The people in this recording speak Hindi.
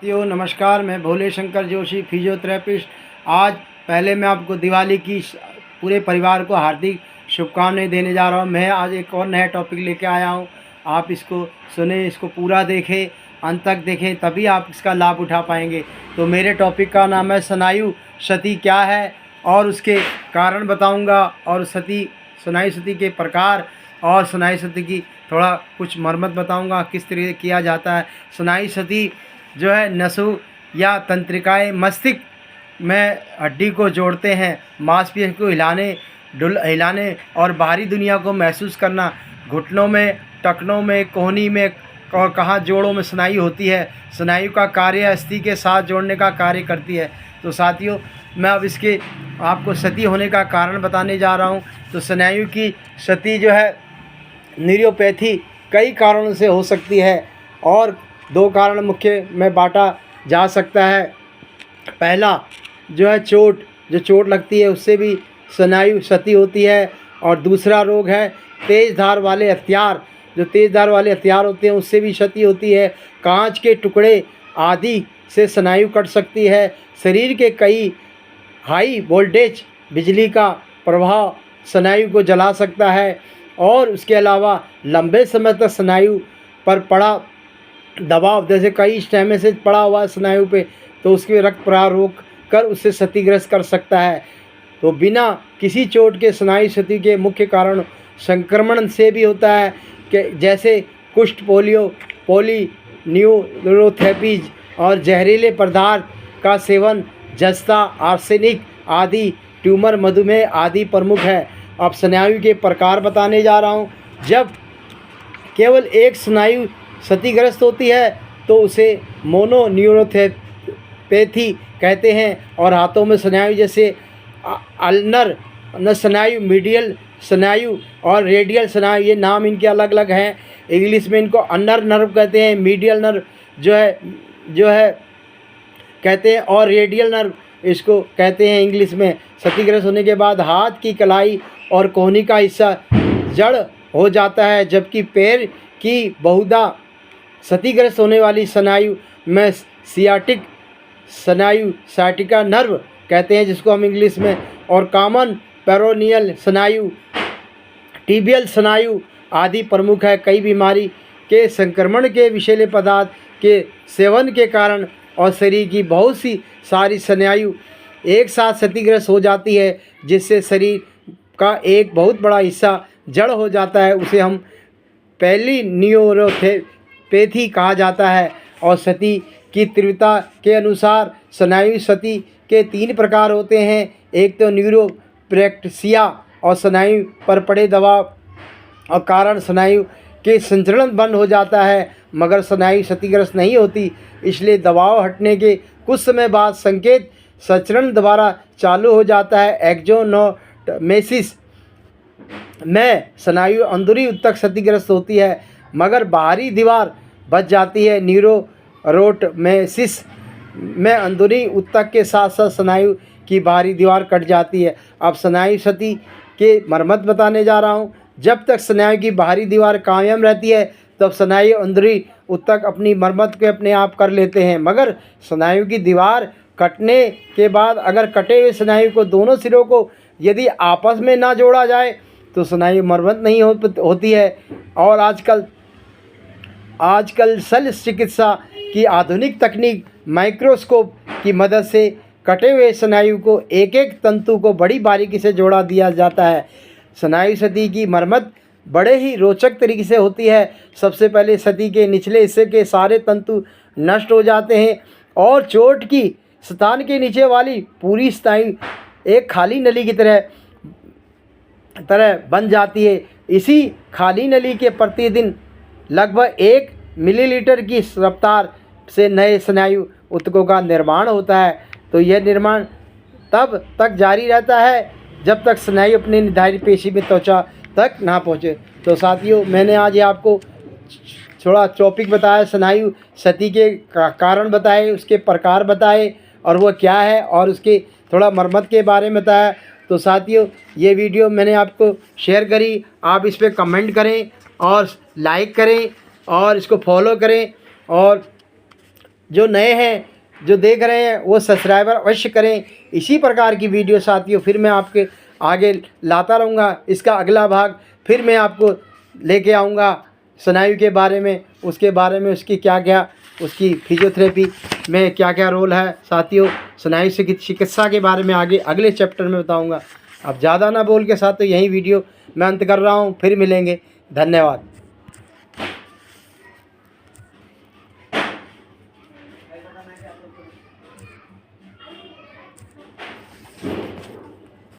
साथियों नमस्कार, मैं भोले शंकर जोशी फिजियोथेरेपिस्ट। आज पहले मैं आपको दिवाली की पूरे परिवार को हार्दिक शुभकामनाएं देने जा रहा हूं। मैं आज एक और नया टॉपिक लेके आया हूं। आप इसको सुने, इसको पूरा देखें, अंत तक देखें, तभी आप इसका लाभ उठा पाएंगे। तो मेरे टॉपिक का नाम है स्नायु क्षति क्या है और उसके कारण बताऊँगा, और स्नायु क्षति के प्रकार और स्नायु क्षति की थोड़ा कुछ मरम्मत बताऊंगा किस तरह किया जाता है। स्नायु क्षति जो है नसों या तंत्रिकाएं मस्तिष्क में हड्डी को जोड़ते हैं, मांसपेशियों को हिलाने और बाहरी दुनिया को महसूस करना। घुटनों में, टखनों में, कोहनी में और कहाँ जोड़ों में स्नायु होती है। स्नायु का कार्य अस्थि के साथ जोड़ने का कार्य करती है। तो साथियों, मैं अब इसके आपको क्षति होने का कारण बताने जा रहा हूँ। तो स्नायु की क्षति जो है न्यूरोपैथी कई कारणों से हो सकती है और दो कारण मुख्य में बांटा जा सकता है। पहला जो है चोट लगती है, उससे भी स्नायु क्षति होती है। और दूसरा रोग है तेज़ धार वाले हथियार, जो तेज़ धार वाले हथियार होते हैं उससे भी क्षति होती है। कांच के टुकड़े आदि से स्नायु कट सकती है। शरीर के कई हाई वोल्टेज बिजली का प्रभाव स्नायु को जला सकता है। और उसके अलावा लंबे समय तक स्नायु पर पड़ा दबाव, जैसे कई समय से पड़ा हुआ है स्नायु पे, तो उसके रक्त प्रवाह रोक कर उससे क्षतिग्रस्त कर सकता है। तो बिना किसी चोट के स्नायु क्षति के मुख्य कारण संक्रमण से भी होता है, कि जैसे कुष्ठ, पोलियो, न्यूरोपैथीज और जहरीले पदार्थ का सेवन, जस्ता, आर्सेनिक आदि, ट्यूमर, मधुमेह आदि प्रमुख है। अब स्नायु के प्रकार बताने जा रहा हूँ। जब केवल एक स्नायु क्षतिग्रस्त होती है तो उसे मोनोन्यूरोपैथी कहते हैं। और हाथों में स्नायु जैसे अल्नर स्नायु, मीडियल स्नायु और रेडियल स्नायु, ये नाम इनके अलग अलग हैं। इंग्लिश में इनको अल्नर नर्व कहते हैं, मीडियल नर्व जो है कहते हैं, और रेडियल नर्व इसको कहते हैं इंग्लिश में। क्षतिग्रस्त होने के बाद हाथ की कलाई और कोहनी का हिस्सा जड़ हो जाता है, जबकि पैर की बहुधा क्षतिग्रस्त होने वाली स्नायु में सियाटिक स्नायु, साइटिका नर्व कहते हैं जिसको हम इंग्लिश में, और कॉमन पेरोनियल स्नायु, टिबियल स्नायु आदि प्रमुख है। कई बीमारी के संक्रमण के विषैले पदार्थ के सेवन के कारण और शरीर की बहुत सी सारी स्नायु एक साथ क्षतिग्रस्त हो जाती है, जिससे शरीर का एक बहुत बड़ा हिस्सा जड़ हो जाता है। उसे हम पहली न्यूरोपैथी कहा जाता है। और क्षति की तीव्रता के अनुसार स्नायु क्षति के 3 प्रकार होते हैं। एक तो न्यूरोप्रैक्टिसिया और स्नायु पर पड़े दबाव और कारण स्नायु के संचरण बंद हो जाता है, मगर स्नायु क्षतिग्रस्त नहीं होती। इसलिए दबाव हटने के कुछ समय बाद संकेत संचरण दोबारा चालू हो जाता है। एक्सोनोमेसिस में स्नायु अंदरूनी ऊतक क्षतिग्रस्त होती है मगर बाहरी दीवार बच जाती है। न्यूरोरोटमेसिस में अंदरूनी ऊतक के साथ साथ स्नायु की बाहरी दीवार कट जाती है। अब स्नायु क्षति के मरम्मत बताने जा रहा हूँ। जब तक स्नायु की बाहरी दीवार कायम रहती है तब स्नायु अंदरूनी ऊतक अपनी मरम्मत को अपने आप कर लेते हैं, मगर स्नायु की दीवार कटने के बाद अगर कटे हुए स्नायु को दोनों सिरों को यदि आपस में ना जोड़ा जाए तो स्नायु मरम्मत नहीं होती है। और आजकल शल्य चिकित्सा की आधुनिक तकनीक माइक्रोस्कोप की मदद से कटे हुए स्नायु को एक एक तंतु को बड़ी बारीकी से जोड़ा दिया जाता है। स्नायु क्षति की मरम्मत बड़े ही रोचक तरीके से होती है। सबसे पहले क्षति के निचले हिस्से के सारे तंतु नष्ट हो जाते हैं और चोट की स्थान के नीचे वाली पूरी स्नायु एक खाली नली की तरह बन जाती है। इसी खाली नली के प्रतिदिन लगभग 1 मिलीलीटर की रफ्तार से नए स्नायु ऊतकों का निर्माण होता है। तो यह निर्माण तब तक जारी रहता है जब तक स्नायु अपने निर्धारित पेशी में त्वचा तक ना पहुँचे। तो साथियों, मैंने आज ये आपको थोड़ा टॉपिक बताया, स्नायु क्षति के कारण बताए, उसके प्रकार बताए और वो क्या है, और उसके थोड़ा मरम्मत के बारे में बताया। तो साथियों, ये वीडियो मैंने आपको शेयर करी, आप इस पर कमेंट करें और लाइक करें और इसको फॉलो करें और जो नए हैं, जो देख रहे हैं, वो सब्सक्राइबर अवश्य करें। इसी प्रकार की वीडियो साथियों फिर मैं आपके आगे लाता रहूँगा। इसका अगला भाग फिर मैं आपको लेके आऊँगा स्नायु के बारे में, उसके बारे में उसकी क्या क्या, उसकी फिजियोथेरेपी में क्या क्या रोल है साथियों। स्नायु चिकित्सा के बारे में आगे अगले चैप्टर में बताऊँगा। अब ज़्यादा ना बोल के साथियों यही वीडियो मैं अंत कर रहा हूँ। फिर मिलेंगे, धन्यवाद।